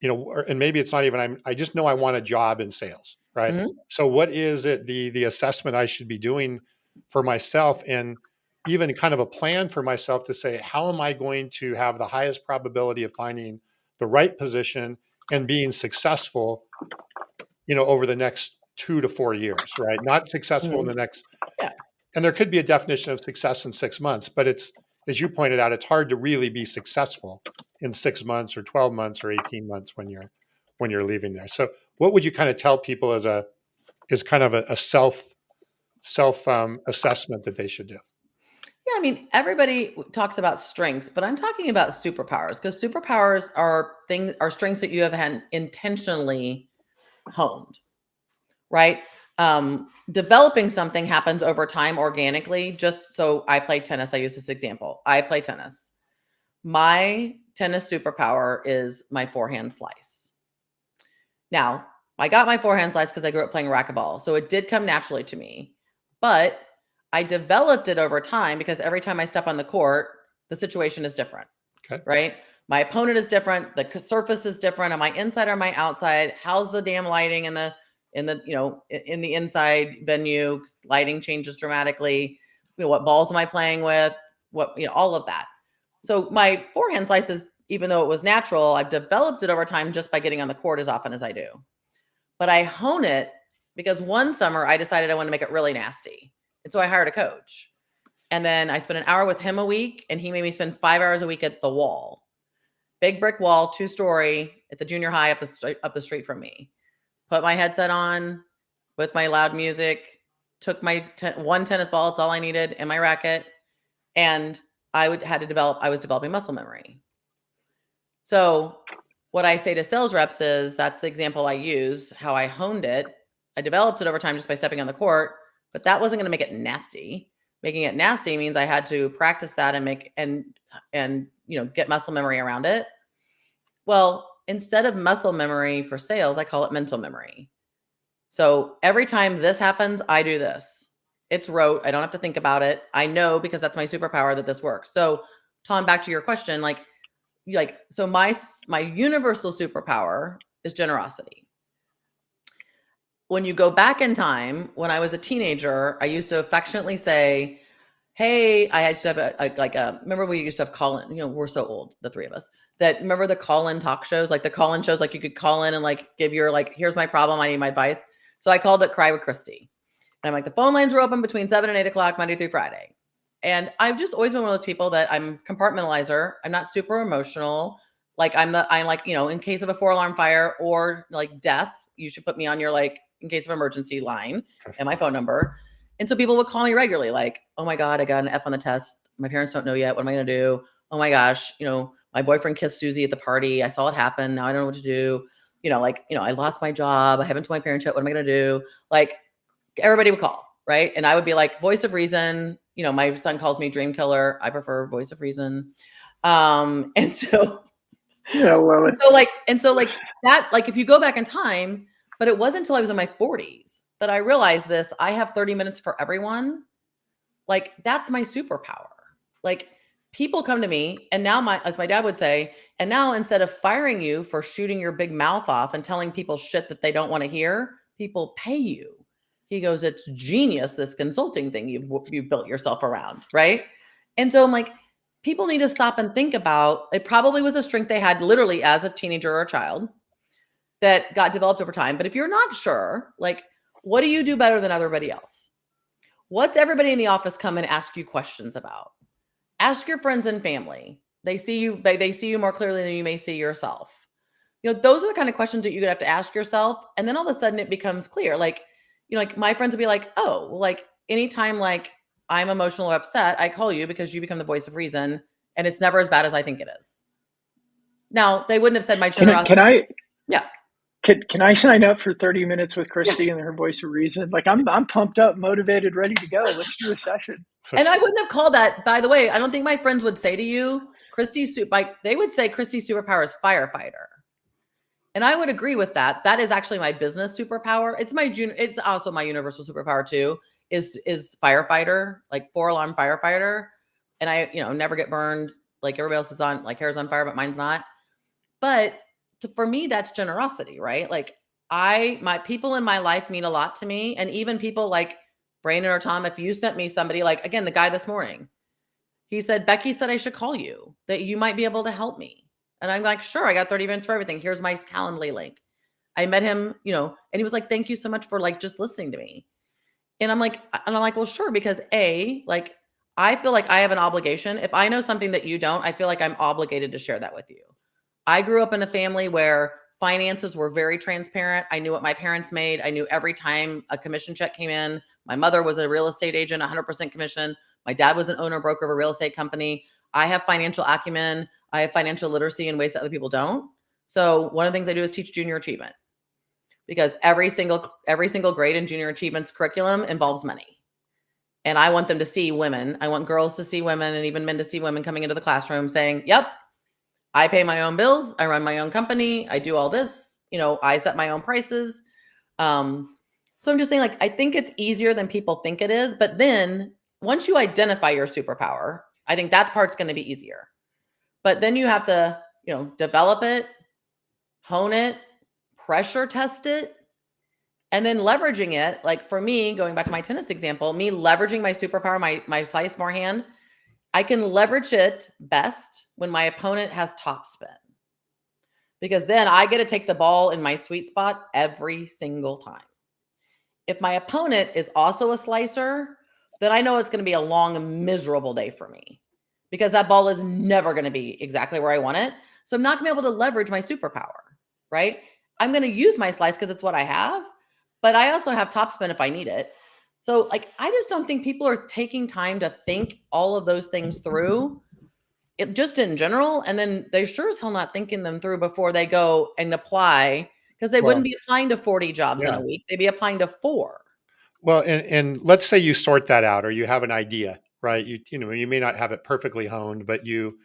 and maybe it's not even, I just know I want a job in sales, right? Mm-hmm. So what is it, the assessment I should be doing for myself, and even kind of a plan for myself to say, how am I going to have the highest probability of finding the right position and being successful, over the next 2 to 4 years, right? Not successful in the next, and there could be a definition of success in 6 months, but it's, as you pointed out, it's hard to really be successful in 6 months or 12 months or 18 months when you're leaving there. So what would you kind of tell people as kind of a self assessment that they should do? Yeah, everybody talks about strengths, but I'm talking about superpowers, because superpowers are strengths that you have had intentionally honed, right? Developing something happens over time organically. Just so I play tennis. I use this example. I play tennis. My tennis superpower is my forehand slice. Now, I got my forehand slice because I grew up playing racquetball. So it did come naturally to me, but I developed it over time because every time I step on the court, the situation is different. Okay. Right? My opponent is different. The surface is different. Am I inside or am I outside? How's the damn lighting in the inside venue? Lighting changes dramatically. What balls am I playing with? All of that. So my forehand slices, even though it was natural, I've developed it over time just by getting on the court as often as I do. But I hone it because one summer I decided I wanted to make it really nasty. And so I hired a coach. And then I spent an hour with him a week, and he made me spend 5 hours a week at the wall. Big brick wall, 2-story at the junior high up the street from me. Put my headset on with my loud music, took my one tennis ball, it's all I needed, and my racket. And I was developing muscle memory. So what I say to sales reps is, that's the example I use, how I honed it. I developed it over time just by stepping on the court, but that wasn't going to make it nasty. Making it nasty means I had to practice that and get muscle memory around it. Well, instead of muscle memory for sales, I call it mental memory. So every time this happens, I do this. It's rote. I don't have to think about it. I know, because that's my superpower, that this works. So Tom, back to your question, so my universal superpower is generosity. When you go back in time, when I was a teenager, I used to affectionately say, hey, I used to have remember we used to have call-in, we're so old, the three of us, that remember the call-in talk shows, like the call-in shows, like you could call in and give your, here's my problem, I need my advice. So I called it Cry with Kristie. And I'm like, the phone lines were open between 7 and 8 o'clock, Monday through Friday. And I've just always been one of those people that I'm compartmentalizer. I'm not super emotional. In case of a 4-alarm fire or death, you should put me on your in case of emergency line and my phone number. And so people would call me regularly, oh my God, I got an F on the test. My parents don't know yet. What am I going to do? Oh my gosh. My boyfriend kissed Susie at the party. I saw it happen. Now I don't know what to do. I lost my job. I haven't told my parents yet. What am I going to do? Everybody would call. Right. And I would be voice of reason. My son calls me dream killer. I prefer voice of reason. And so, yeah, well, if you go back in time, but it wasn't until I was in my 40s that I realized this. I have 30 minutes for everyone. That's my superpower. People come to me, and now as my dad would say, and now instead of firing you for shooting your big mouth off and telling people shit that they don't want to hear, people pay you. He goes, it's genius, this consulting thing you've built yourself around, right? And so I'm like, people need to stop and think about, it probably was a strength they had literally as a teenager or a child that got developed over time. But if you're not sure, what do you do better than everybody else? What's everybody in the office come and ask you questions about? Ask your friends and family. They see you more clearly than you may see yourself. Those are the kind of questions that you're gonna have to ask yourself. And then all of a sudden it becomes clear. My friends would be like, oh, anytime I'm emotional or upset, I call you because you become the voice of reason, and it's never as bad as I think it is. Now, they wouldn't have said my generosity. Can I? Yeah. Can I sign up for 30 minutes with Kristie Yes. and her voice of reason? I'm pumped up, motivated, ready to go. Let's do a session. And I wouldn't have called that, by the way. I don't think my friends would say to you, they would say Kristie's superpower is firefighter. And I would agree with that. That is actually my business superpower. It's also my universal superpower too, is firefighter, 4-alarm firefighter. And I, never get burned like everybody else is on, hair's on fire, but mine's not. But for me, that's generosity, right? My people in my life mean a lot to me. And even people like Brandon or Tom, if you sent me somebody, again, the guy this morning, he said, Becky said I should call you, that you might be able to help me. And I'm like, sure, I got 30 minutes for everything. Here's my Calendly link. I met him, and he was like, thank you so much for just listening to me. And I'm like, well, sure. Because I feel like I have an obligation. If I know something that you don't, I feel like I'm obligated to share that with you. I grew up in a family where finances were very transparent. I knew what my parents made. I knew every time a commission check came in. My mother was a real estate agent, 100% commission. My dad was an owner broker of a real estate company. I have financial acumen. I have financial literacy in ways that other people don't. So one of the things I do is teach junior achievement, because every single grade in junior achievement's curriculum involves money. And I want them to see women. I want girls to see women, and even men to see women coming into the classroom saying, yep, I pay my own bills. I run my own company. I do all this, I set my own prices. So I'm just saying, I think it's easier than people think it is. But then once you identify your superpower, I think that part's going to be easier. But then you have to, develop it, hone it, pressure test it, and then leveraging it. Like for me, going back to my tennis example, me leveraging my superpower, my slice more hand, I can leverage it best when my opponent has topspin, because then I get to take the ball in my sweet spot every single time. If my opponent is also a slicer, then I know it's going to be a long, miserable day for me, because that ball is never going to be exactly where I want it. So I'm not going to be able to leverage my superpower, right? I'm going to use my slice because it's what I have, but I also have topspin if I need it. So like, I just don't think people are taking time to think all of those things through, just in general. And then they're sure as hell not thinking them through before they go and apply, because they wouldn't be applying to 40 jobs in a week. They'd be applying to 4. Well, and let's say you sort that out, or you have an idea, right? You may not have it perfectly honed, but you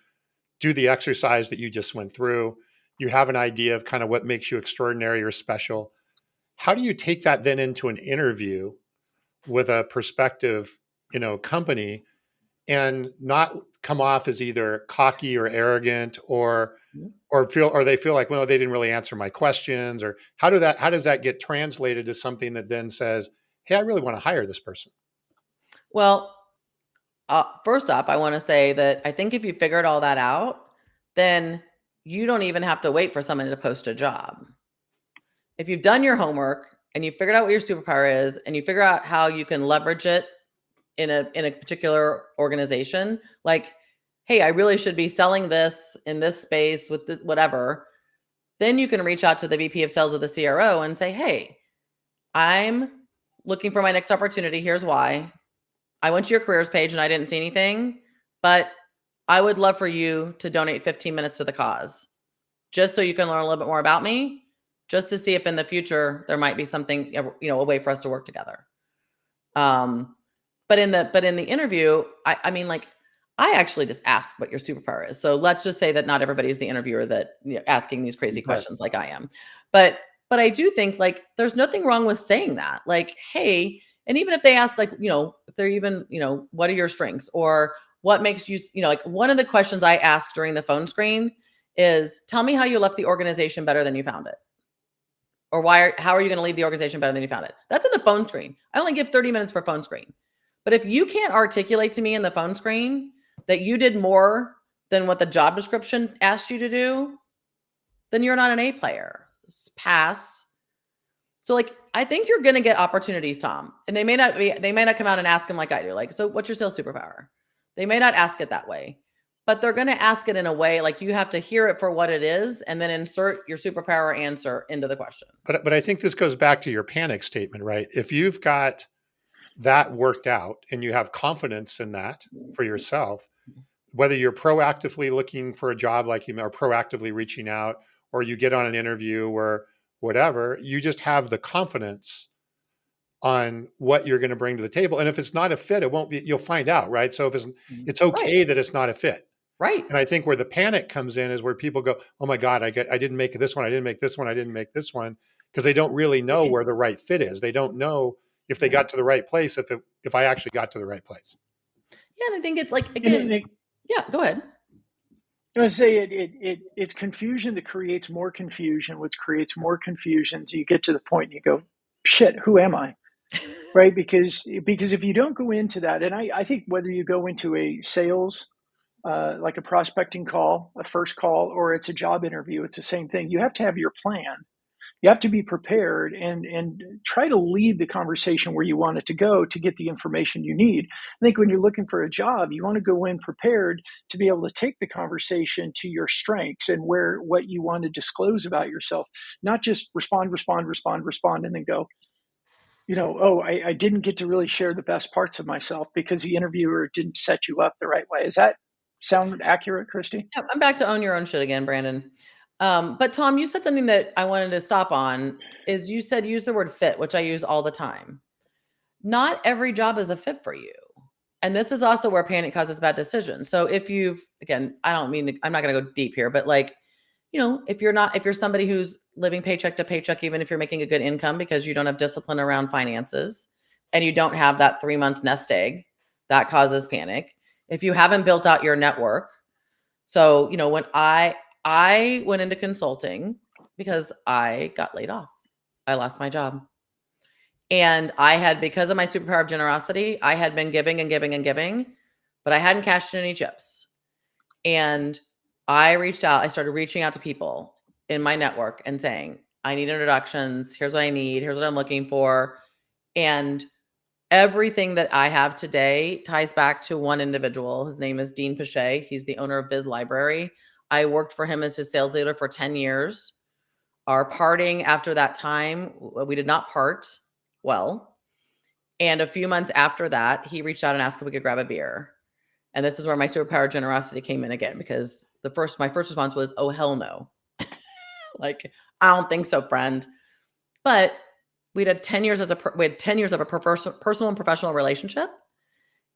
do the exercise that you just went through. You have an idea of kind of what makes you extraordinary or special. How do you take that then into an interview with a prospective, company, and not come off as either cocky or arrogant, or they feel like, well, they didn't really answer my questions? Or how does that get translated to something that then says, hey, I really want to hire this person? Well, first off, I want to say that I think if you figured all that out, then you don't even have to wait for someone to post a job. If you've done your homework and you figured out what your superpower is, and you figure out how you can leverage it in a particular organization, like, hey, I really should be selling this in this space with this, whatever, then you can reach out to the VP of sales of the CRO and say, hey, I'm looking for my next opportunity. Here's why. I went to your careers page and I didn't see anything, but I would love for you to donate 15 minutes to the cause, just so you can learn a little bit more about me, just to see if in the future there might be something, a way for us to work together. But in the interview, I mean, like, I actually just ask what your superpower is. So let's just say that not everybody's the interviewer that asking these crazy questions like I am. But I do think, like, there's nothing wrong with saying that. Like, hey, and even if they ask, like, if they're even, what are your strengths, or what makes you, like, one of the questions I ask during the phone screen is, tell me how you left the organization better than you found it. Or how are you going to leave the organization better than you found it? That's in the phone screen. I only give 30 minutes for phone screen. But if you can't articulate to me in the phone screen that you did more than what the job description asked you to do, then you're not an A player. Pass. So, like, I think you're going to get opportunities, Tom. And they may not come out and ask them like I do. Like, so what's your sales superpower? They may not ask it that way, but they're going to ask it in a way like you have to hear it for what it is and then insert your superpower answer into the question. But I think this goes back to your panic statement, right? If you've got that worked out and you have confidence in that for yourself, whether you're proactively looking for a job, like you are proactively reaching out, or you get on an interview or whatever, you just have the confidence on what you're going to bring to the table. And if it's not a fit, it won't be, you'll find out, right? So if it's okay that it's not a fit. Right. And I think where the panic comes in is where people go, oh my God, I didn't make this one. I didn't make this one. I didn't make this one. Because they don't really know where the right fit is. They don't know if they got to the right place, if I actually got to the right place. Yeah. And I think it's like, again, yeah, go ahead. I was say it's confusion that creates more confusion, which creates more confusion. So you get to the point and you go, shit, who am I? Right? Because if you don't go into that, and I think whether you go into a sales, like a prospecting call, a first call, or it's a job interview, it's the same thing. You have to have your plan. You have to be prepared and try to lead the conversation where you want it to go to get the information you need. I think when you're looking for a job, you want to go in prepared to be able to take the conversation to your strengths and what you want to disclose about yourself, not just respond, and then go, I didn't get to really share the best parts of myself because the interviewer didn't set you up the right way. Does that sound accurate, Kristie? Yeah, I'm back to own your own shit again, Brandon. But Tom, you said something that I wanted to stop on, is you said use the word fit, which I use all the time. Not every job is a fit for you. And this is also where panic causes bad decisions. So if I'm not going to go deep here, but like, if you're somebody who's living paycheck to paycheck, even if you're making a good income because you don't have discipline around finances and you don't have that 3-month nest egg, that causes panic. If you haven't built out your network. So, when I went into consulting because I got laid off. I lost my job. And I had, because of my superpower of generosity, I had been giving and giving and giving, but I hadn't cashed in any chips. And I started reaching out to people in my network and saying, I need introductions. Here's what I need. Here's what I'm looking for. And everything that I have today ties back to one individual. His name is Dean Pache. He's the owner of Biz Library. I worked for him as his sales leader for 10 years. Our parting after that time, we did not part well. And a few months after that, he reached out and asked if we could grab a beer. And this is where my superpower generosity came in again, because my first response was, oh, hell no. Like, I don't think so, friend. But we had 10 years of a personal and professional relationship.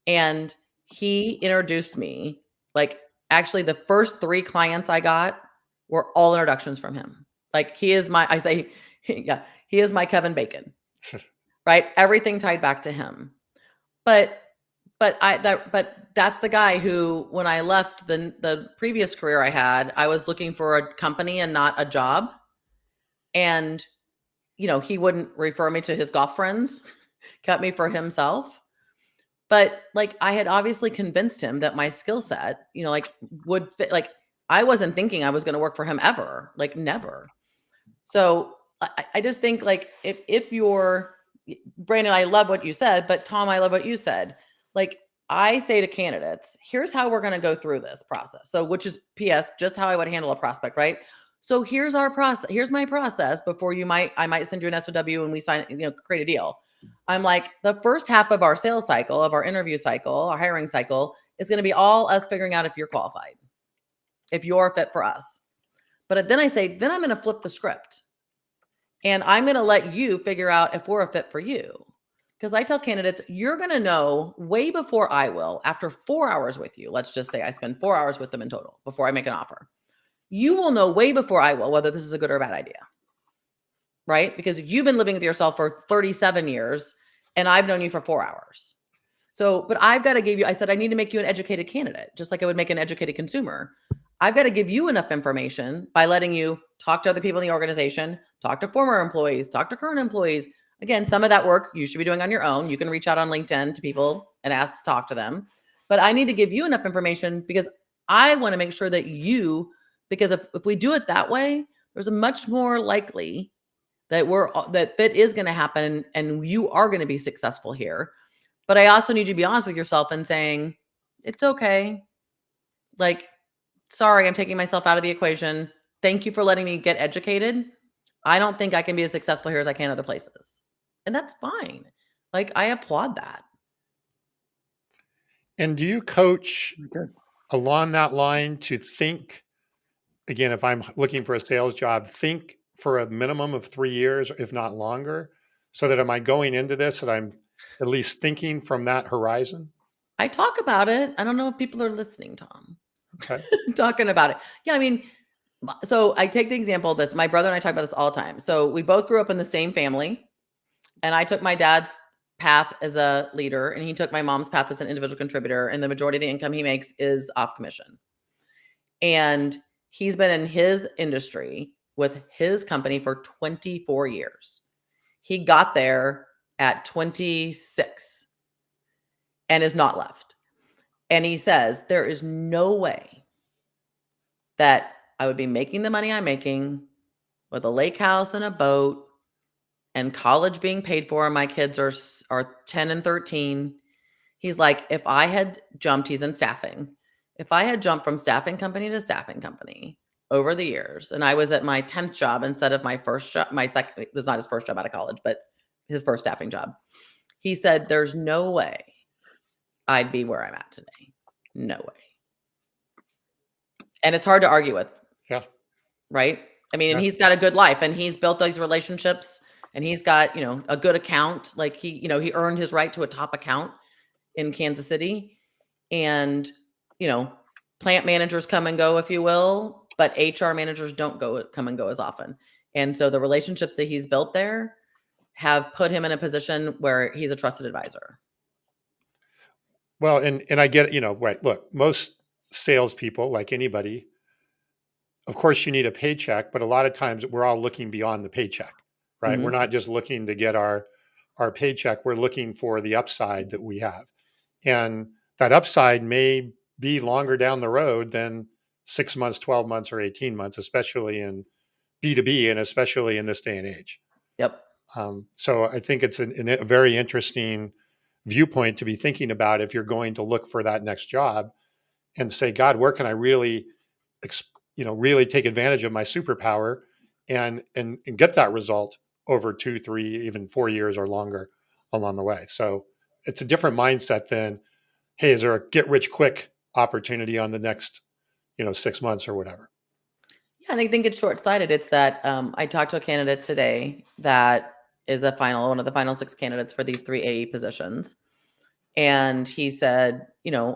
And he introduced me, like, actually the first 3 clients I got were all introductions from him. Like, he is my Kevin Bacon, right? Everything tied back to him. But that's the guy who, when I left the previous career I had, I was looking for a company and not a job. And, he wouldn't refer me to his golf friends, kept me for himself. But like, I had obviously convinced him that my skill set, would fit. Like, I wasn't thinking I was going to work for him ever, like never. So I just think, like, if you're Brandon, I love what you said, but Tom, I love what you said. Like, I say to candidates, here's how we're going to go through this process. So, which is PS, just how I would handle a prospect, right? So here's our process. Here's my process before I might send you an SOW and we sign, create a deal. I'm like, the first half of our sales cycle, of our interview cycle, our hiring cycle, is going to be all us figuring out if you're qualified, if you're a fit for us. But then I say, then I'm going to flip the script and I'm going to let you figure out if we're a fit for you. Because I tell candidates, you're going to know way before I will, after 4 hours with you. Let's just say I spend 4 hours with them in total before I make an offer. You will know way before I will whether this is a good or a bad idea, right? Because you've been living with yourself for 37 years and I've known you for 4 hours. So, but I've got to give you, I said, I need to make you an educated candidate, just like I would make an educated consumer. I've got to give you enough information by letting you talk to other people in the organization, talk to former employees, talk to current employees. Again, some of that work you should be doing on your own. You can reach out on LinkedIn to people and ask to talk to them. But I need to give you enough information because I want to make sure that because if we do it that way, there's a much more likely that fit is going to happen and you are going to be successful here. But I also need you to be honest with yourself and saying, it's okay. Like, sorry, I'm taking myself out of the equation. Thank you for letting me get educated. I don't think I can be as successful here as I can other places. And that's fine. Like, I applaud that. And do you coach along that line to think, again, if I'm looking for a sales job, think for a minimum of 3 years, if not longer, so that am I going into this that I'm at least thinking from that horizon? I talk about it. I don't know if people are listening, Tom. Okay. Talking about it. Yeah, I mean, so I take the example of this. My brother and I talk about this all the time. So we both grew up in the same family. And I took my dad's path as a leader and he took my mom's path as an individual contributor. And the majority of the income he makes is off commission. And he's been in his industry with his company for 24 years. He got there at 26 and is not left. And he says, there is no way that I would be making the money I'm making with a lake house and a boat and college being paid for. And my kids are 10 and 13. He's like, if I had jumped, he's in staffing. If I had jumped from staffing company to staffing company over the years, and I was at my 10th job instead of my first job, my second, it was not his first job out of college, but his first staffing job. He said, there's no way I'd be where I'm at today. No way. And it's hard to argue with. Yeah. Right. I mean, and he's got a good life and he's built those relationships and he's got, a good account. Like he earned his right to a top account in Kansas City. And, plant managers come and go, if you will, but HR managers don't come and go as often. And so the relationships that he's built there have put him in a position where he's a trusted advisor. Well, and I get it, right. Look, most salespeople, like anybody, of course you need a paycheck, but a lot of times we're all looking beyond the paycheck, right? Mhm. We're not just looking to get our paycheck. We're looking for the upside that we have. And that upside may be longer down the road than 6 months, 12 months, or 18 months, especially in B2B and especially in this day and age. Yep. So I think it's a very interesting viewpoint to be thinking about if you're going to look for that next job and say, God, where can I really, really take advantage of my superpower and get that result over 2, 3, even 4 years or longer along the way. So it's a different mindset than, hey, is there a get rich quick opportunity on the next, 6 months or whatever? Yeah, and I think it's short-sighted. It's that I talked to a candidate today that is one of the final 6 candidates for these 3 AE positions. And he said,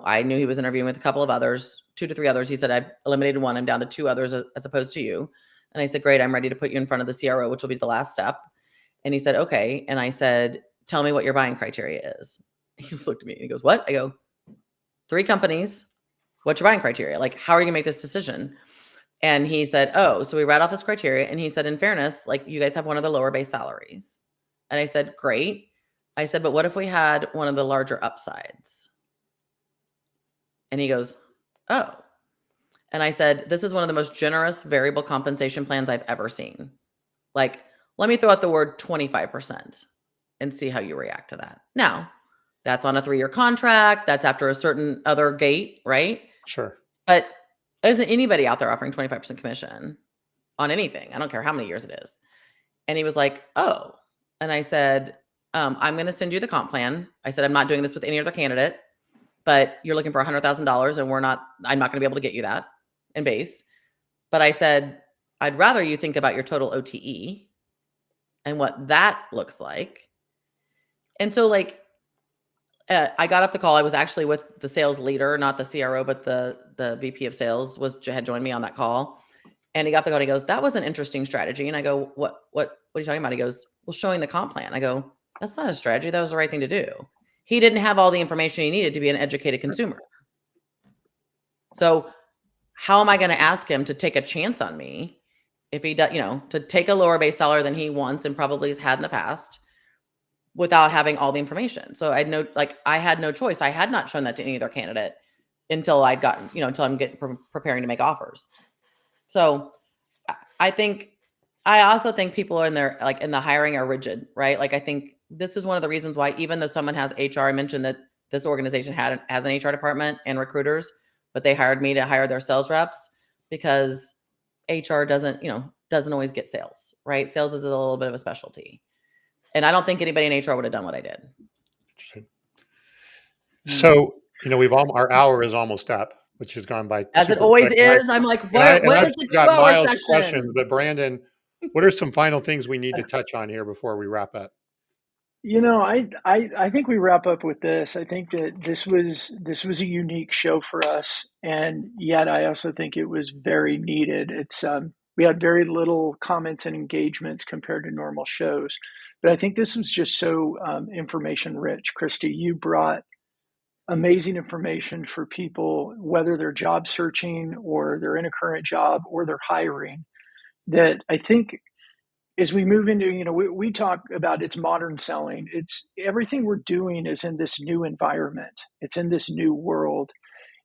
I knew he was interviewing with a couple of others, 2 to 3 others. He said, I've eliminated 1. I'm down to 2 others as opposed to you. And I said, great, I'm ready to put you in front of the CRO, which will be the last step. And he said, okay. And I said, tell me what your buying criteria is. He just looked at me and he goes, what? I go, 3 companies. What's your buying criteria? Like, how are you going to make this decision? And he said, oh, so we read off his criteria. And he said, in fairness, like, you guys have one of the lower base salaries. And I said, great. I said, but what if we had one of the larger upsides? And he goes, oh. And I said, this is one of the most generous variable compensation plans I've ever seen. Like, let me throw out the word 25% and see how you react to that. Now, that's on a 3-year contract. That's after a certain other gate, right? Sure. But isn't anybody out there offering 25% commission on anything? I don't care how many years it is. And he was like, oh. And I said, I'm going to send you the comp plan. I said, I'm not doing this with any other candidate, but you're looking for $100,000 and I'm not going to be able to get you that in base. But I said, I'd rather you think about your total OTE and what that looks like. And so I got off the call. I was actually with the sales leader, not the CRO, but the VP of sales had joined me on that call. And he got the call and he goes, that was an interesting strategy. And I go, what are you talking about? He goes, well, showing the comp plan. I go, that's not a strategy. That was the right thing to do. He didn't have all the information he needed to be an educated consumer. So how am I going to ask him to take a chance on me if he does, to take a lower base salary than he wants and probably has had in the past without having all the information? So I had no choice. I had not shown that to any other candidate until I'd gotten, until I'm preparing to make offers. So I also think people in there, like in the hiring, are rigid, right? Like, I think this is one of the reasons why, even though someone has HR, I mentioned that this organization has an HR department and recruiters, but they hired me to hire their sales reps because HR doesn't always get sales, right? Sales is a little bit of a specialty. And I don't think anybody in HR would have done what I did. So, our hour is almost up, which has gone by. As it always is. I'm like, what is the 2-hour session? Questions, but Brandon, what are some final things we need to touch on here before we wrap up? I think we wrap up with this. I think that this was a unique show for us, and yet I also think it was very needed. It's we had very little comments and engagements compared to normal shows, but I think this was just so information rich. Kristie, you brought amazing information for people, whether they're job searching or they're in a current job or they're hiring, that I think as we move into, we talk about it's modern selling. It's everything we're doing is in this new environment. It's in this new world.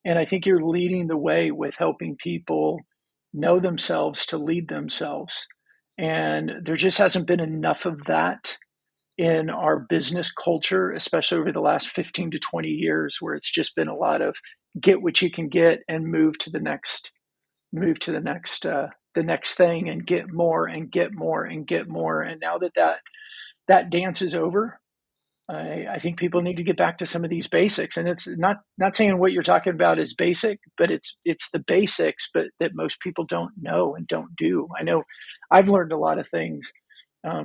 And I think you're leading the way with helping people know themselves to lead themselves. And there just hasn't been enough of that in our business culture, especially over the last 15 to 20 years, where it's just been a lot of get what you can get and move to the next the next thing and get more and get more and get more. And now that dance is over, I think people need to get back to some of these basics. And it's not saying what you're talking about is basic, but it's the basics, but that most people don't know and don't do. I know I've learned a lot of things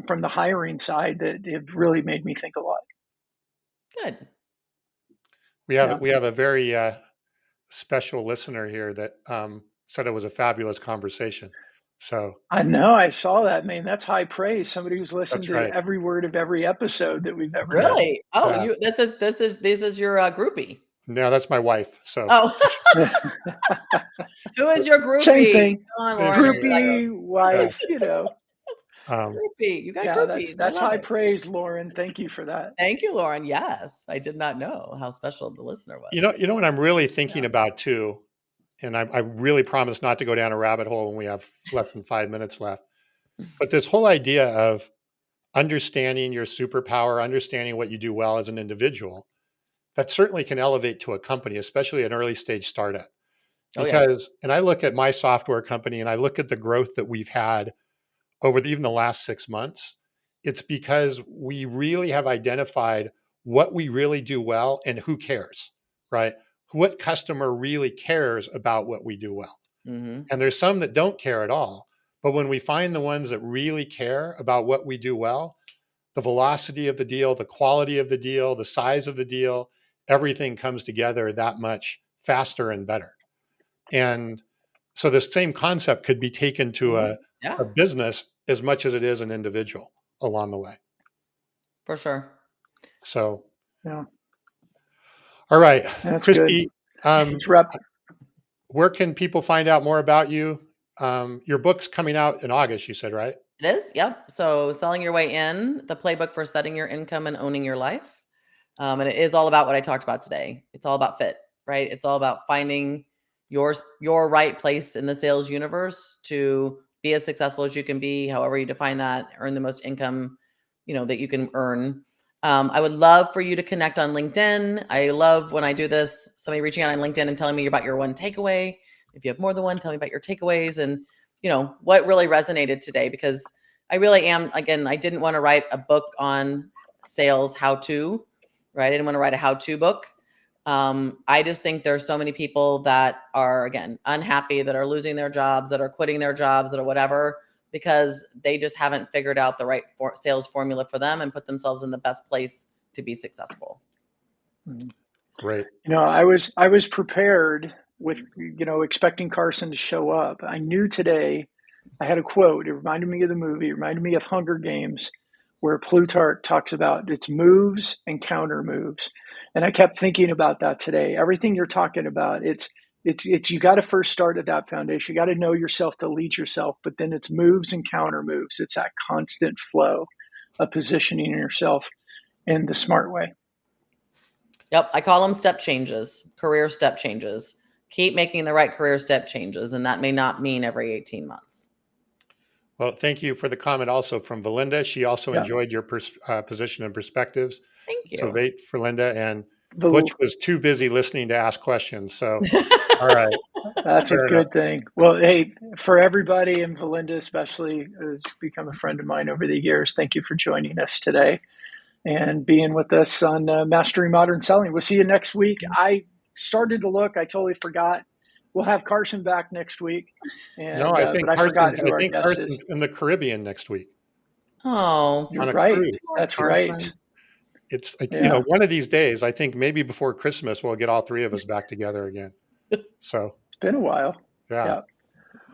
from the hiring side that have really made me think a lot. Good. We have a very special listener here that said it was a fabulous conversation. So I know, I saw that. Man, that's high praise. Somebody who's listened to right. every word of every episode that we've ever really done. this is your groupie. No, that's my wife. So Oh, who is your groupie? Same thing. Come on, Same Lauren. thing. Groupie, wife, Groupie. You got yeah, groupies. I that's love high it. praise, Lauren. Thank you for that. Thank you, Lauren. Yes, I did not know how special the listener was. you know what I'm really thinking about too, and I really promise not to go down a rabbit hole when we have less than 5 minutes left. But this whole idea of understanding your superpower, understanding what you do well as an individual, that certainly can elevate to a company, especially an early stage startup. Oh yeah. Because, and I look at my software company and I look at the growth that we've had over even the last 6 months. It's because we really have identified what we really do well and who cares, right? What customer really cares about what we do well. Mm-hmm. And there's some that don't care at all. But when we find the ones that really care about what we do well, the velocity of the deal, the quality of the deal, the size of the deal, everything comes together that much faster and better. And so the same concept could be taken to Yeah, a business as much as it is an individual along the way. for sure. So, Yeah, all right, that's Kristie, good. Let's wrap. where can people find out more about you? Your book's coming out in August, you said, right? It is. Yep. So selling your way in, the playbook for setting your income and owning your life. And it is all about what I talked about today. It's all about fit, right? It's all about finding your right place in the sales universe to be as successful as you can be, however you define that, earn the most income, that you can earn. I would love for you to connect on LinkedIn. I love when I do this, somebody reaching out on LinkedIn and telling me about your one takeaway. If you have more than one, tell me about your takeaways and what really resonated today, because I really am, again, I didn't want to write a book on sales how-to, right? I didn't want to write a how-to book. I just think there's so many people that are, again, unhappy, that are losing their jobs, that are quitting their jobs, that are whatever, because they just haven't figured out the right sales formula for them and put themselves in the best place to be successful. Great. I was prepared with, expecting Carson to show up. I knew today I had a quote. It reminded me of the movie. It reminded me of Hunger Games, where Plutarch talks about its moves and counter moves. And I kept thinking about that today. Everything you're talking about, it's you got to first start at that foundation. You got to know yourself to lead yourself, but then it's moves and counter moves. It's that constant flow of positioning yourself in the smart way. Yep. I call them step changes, career step changes. Keep making the right career step changes. And that may not mean every 18 months. Well, thank you for the comment also from Valinda. She also enjoyed your position and perspectives. Thank you. So wait for Linda, and Butch was too busy listening to ask questions. So, all right. That's a good thing. Well, hey, for everybody, and Valinda especially, who's become a friend of mine over the years, thank you for joining us today and being with us on Mastering Modern Selling. We'll see you next week. I started to look. I totally forgot. We'll have Carson back next week. And, no, I think forgot who our guest Carson's is. in the Caribbean next week. Oh, you're right. Cruise. That's Carson. right. It's one of these days, I think maybe before Christmas, we'll get all three of us back together again. So it's been a while. Yeah.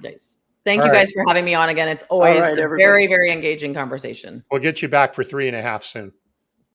Nice. Thank you guys for having me on again. It's always a very, very engaging conversation. We'll get you back for 3.5 soon.